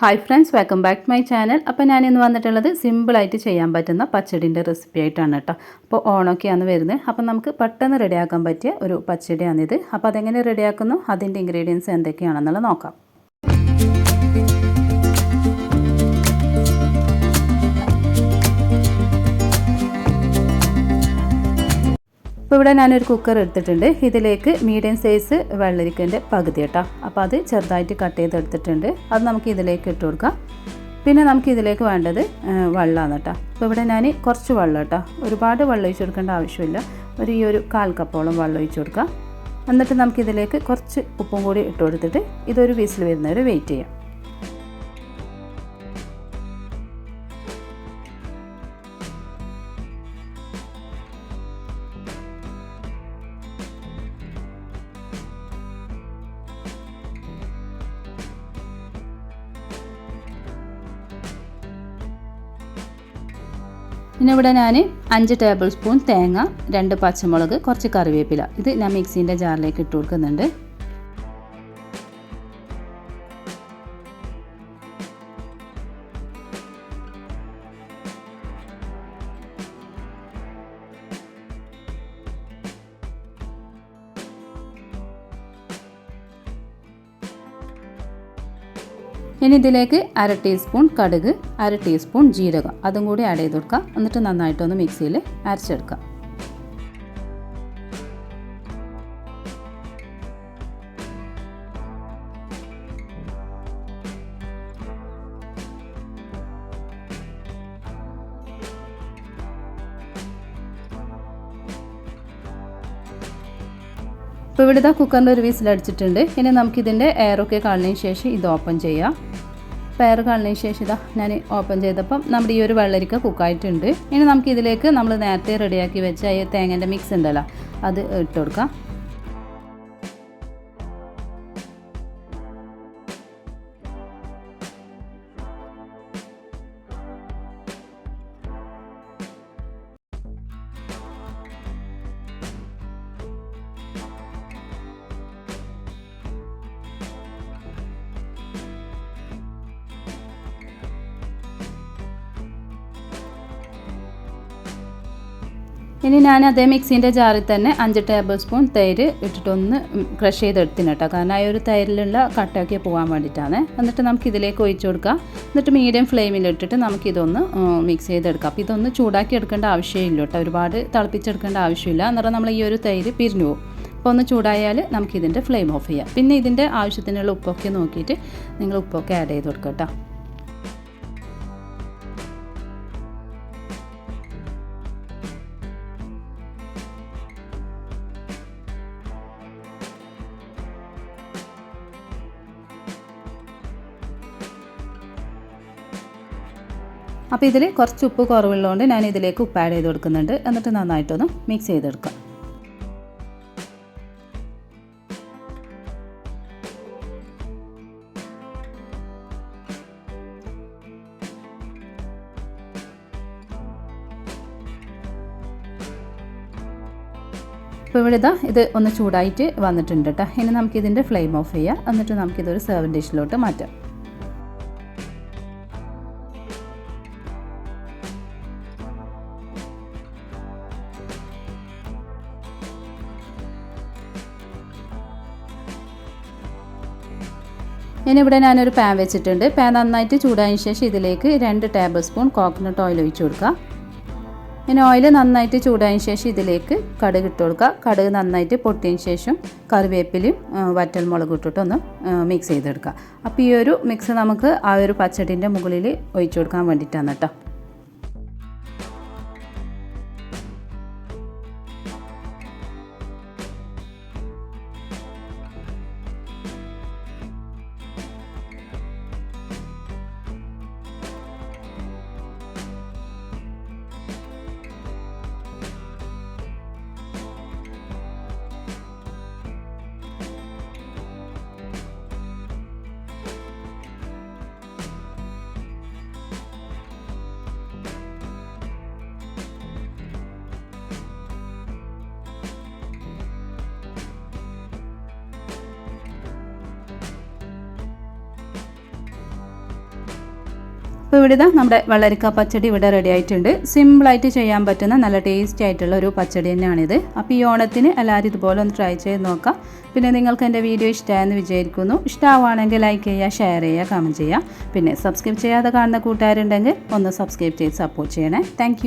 Hi friends, welcome back to my channel. അപ്പോൾ ഞാൻ ഇന്ന് വന്നിട്ടുള്ളത് സിമ്പിളായിട്ട് ചെയ്യാൻ പറ്റുന്ന പച്ചടിൻ്റെ റെസിപ്പി ആയിട്ടാണ് കേട്ടോ. അപ്പോൾ ഓണമൊക്കെയാണ് വരുന്നത്. അപ്പോൾ നമുക്ക് പെട്ടെന്ന് റെഡിയാക്കാൻ പറ്റിയ ഒരു പച്ചടിയാണിത്. അപ്പോൾ അതെങ്ങനെ റെഡിയാക്കുന്നു, അതിൻ്റെ ഇൻഗ്രീഡിയൻസ് എന്തൊക്കെയാണെന്നുള്ളത് നോക്കാം. ഇപ്പോൾ ഇവിടെ ഞാനൊരു കുക്കർ എടുത്തിട്ടുണ്ട്. ഇതിലേക്ക് മീഡിയം സൈസ് വെള്ളരിക്കൻ്റെ പകുതി കേട്ടോ. അപ്പോൾ അത് ചെറുതായിട്ട് കട്ട് ചെയ്തെടുത്തിട്ടുണ്ട്. അത് നമുക്ക് ഇതിലേക്ക് ഇട്ട് കൊടുക്കാം. പിന്നെ നമുക്ക് ഇതിലേക്ക് വേണ്ടത് വെള്ളമാണ് കേട്ടോ. അപ്പോൾ ഇവിടെ ഞാൻ കുറച്ച് വെള്ളം കേട്ടോ, ഒരുപാട് വെള്ളം ഒഴിച്ച് കൊടുക്കേണ്ട ആവശ്യമില്ല. ഒരു 1/4 കപ്പോളം വെള്ളം ഒഴിച്ച് കൊടുക്കാം. എന്നിട്ട് നമുക്കിതിലേക്ക് കുറച്ച് ഉപ്പും കൂടി ഇട്ട് കൊടുത്തിട്ട് ഇതൊരു വിസിൽ വരുന്നവരെ വെയിറ്റ് ചെയ്യാം. പിന്നെ ഇവിടെ ഞാൻ 5 ടേബിൾ സ്പൂൺ തേങ്ങ, 2 പച്ചമുളക്, കുറച്ച് കറിവേപ്പില, ഇത് ഞാൻ മിക്സീൻ്റെ ജാറിലേക്ക് ഇട്ട് കൊടുക്കുന്നുണ്ട്. ഇനി ഇതിലേക്ക് 1/2 ടീസ്പൂൺ കടുക്, 1/2 ടീസ്പൂൺ ജീരകം, അതും കൂടി ആഡ് ചെയ്ത് കൊടുക്കുക. എന്നിട്ട് നന്നായിട്ടൊന്ന് മിക്സിയിൽ അരച്ചെടുക്കാം. ഇപ്പോൾ ഇവിടെ കുക്കറിൻ്റെ ഒരു വിസിലടിച്ചിട്ടുണ്ട്. ഇനി നമുക്കിതിൻ്റെ എയറൊക്കെ കളഞ്ഞതിന് ശേഷം ഇത് ഓപ്പൺ ചെയ്യാം. അപ്പോൾ എയർ കളഞ്ഞതിന് ശേഷം ഞാൻ ഓപ്പൺ ചെയ്തപ്പം നമ്മുടെ ഈ ഒരു വെള്ളരിക്ക കുക്കായിട്ടുണ്ട്. ഇനി നമുക്കിതിലേക്ക് നമ്മൾ നേരത്തെ റെഡിയാക്കി വെച്ച ഈ തേങ്ങേൻ്റെ മിക്സ് ഉണ്ടല്ലോ, അത് ഇട്ട് കൊടുക്കാം. ഇനി ഞാൻ അതേ മിക്സീൻ്റെ ജാറിൽ തന്നെ 5 ടേബിൾ സ്പൂൺ തൈര് ഇട്ടിട്ടൊന്ന് ക്രഷ് ചെയ്തെടുത്തിന് കേട്ടോ. കാരണം ആ ഒരു തൈരിലുള്ള കട്ടയൊക്കെ പോകാൻ വേണ്ടിയിട്ടാണ്. എന്നിട്ട് നമുക്ക് ഇതിലേക്ക് ഒഴിച്ചു കൊടുക്കാം. എന്നിട്ട് മീഡിയം ഫ്ലെയിമിലിട്ടിട്ട് നമുക്കിതൊന്ന് മിക്സ് ചെയ്തെടുക്കാം. അപ്പോൾ ഇതൊന്ന് ചൂടാക്കി എടുക്കേണ്ട ആവശ്യമില്ല കേട്ടോ, ഒരുപാട് തിളപ്പിച്ചെടുക്കേണ്ട ആവശ്യമില്ല. അന്നേരം നമ്മൾ ഈ ഒരു തൈര് പിരിഞ്ഞു പോകും. അപ്പോൾ ഒന്ന് ചൂടായാൽ നമുക്കിതിൻ്റെ ഫ്ലെയിം ഓഫ് ചെയ്യാം. പിന്നെ ഇതിൻ്റെ ആവശ്യത്തിനുള്ള ഉപ്പൊക്കെ നോക്കിയിട്ട് നിങ്ങൾ ഉപ്പൊക്കെ ആഡ് ചെയ്ത് കൊടുക്കുക കേട്ടോ. അപ്പോൾ ഇതിൽ കുറച്ച് ഉപ്പ് കുറവുള്ളതുകൊണ്ട് ഞാൻ ഇതിലേക്ക് ഉപ്പ് ആഡ് ചെയ്ത് കൊടുക്കുന്നുണ്ട്. എന്നിട്ട് നന്നായിട്ടൊന്ന് മിക്സ് ചെയ്തെടുക്കാം. ഇപ്പോൾ ഇവിടെ ഇത് ഒന്ന് ചൂടായിട്ട് വന്നിട്ടുണ്ട് കേട്ടോ. ഇനി നമുക്കിതിൻ്റെ ഫ്ലെയിം ഓഫ് ചെയ്യാം. എന്നിട്ട് നമുക്കിതൊരു സെർവിങ് ഡിഷിലോട്ട് മാറ്റാം. ഇനി ഇവിടെ ഞാനൊരു പാൻ വെച്ചിട്ടുണ്ട്. പാൻ നന്നായിട്ട് ചൂടായതിന് ശേഷം ഇതിലേക്ക് 2 ടേബിൾ സ്പൂൺ കോക്കനട്ട് ഓയിൽ ഒഴിച്ച് കൊടുക്കുക. ഇനി ഓയിൽ നന്നായിട്ട് ചൂടായതിന് ശേഷം ഇതിലേക്ക് കടുക് ഇട്ട് കൊടുക്കുക. കടുക് നന്നായിട്ട് പൊട്ടിയതിന് ശേഷം കറിവേപ്പിലയും വറ്റൽമുളകും ഇട്ടിട്ടൊന്ന് മിക്സ് ചെയ്തെടുക്കുക. അപ്പോൾ ഈ ഒരു മിക്സ് നമുക്ക് ആ ഒരു പച്ചടിൻ്റെ മുകളിൽ ഒഴിച്ചു കൊടുക്കാൻ വേണ്ടിയിട്ടാണ് കേട്ടോ. അപ്പോൾ ഇവിടെ ഇതാ നമ്മുടെ വെള്ളരിക്ക പച്ചടി ഇവിടെ റെഡി ആയിട്ടുണ്ട്. സിമ്പിളായിട്ട് ചെയ്യാൻ പറ്റുന്ന നല്ല ടേസ്റ്റി ആയിട്ടുള്ള ഒരു പച്ചടി തന്നെയാണിത്. അപ്പോൾ ഈ ഓണത്തിന് എല്ലാവരും ഇതുപോലെ ഒന്ന് ട്രൈ ചെയ്ത് നോക്കാം. പിന്നെ നിങ്ങൾക്ക് എൻ്റെ വീഡിയോ ഇഷ്ടമായെന്ന് വിചാരിക്കുന്നു. ഇഷ്ടമാവുകയാണെങ്കിൽ ലൈക്ക് ചെയ്യുക, ഷെയർ ചെയ്യുക, കമൻറ്റ് ചെയ്യുക. പിന്നെ സബ്സ്ക്രൈബ് ചെയ്യാതെ കാണുന്ന കൂട്ടുകാരുണ്ടെങ്കിൽ ഒന്ന് സബ്സ്ക്രൈബ് ചെയ്ത് സപ്പോർട്ട് ചെയ്യണേ. താങ്ക്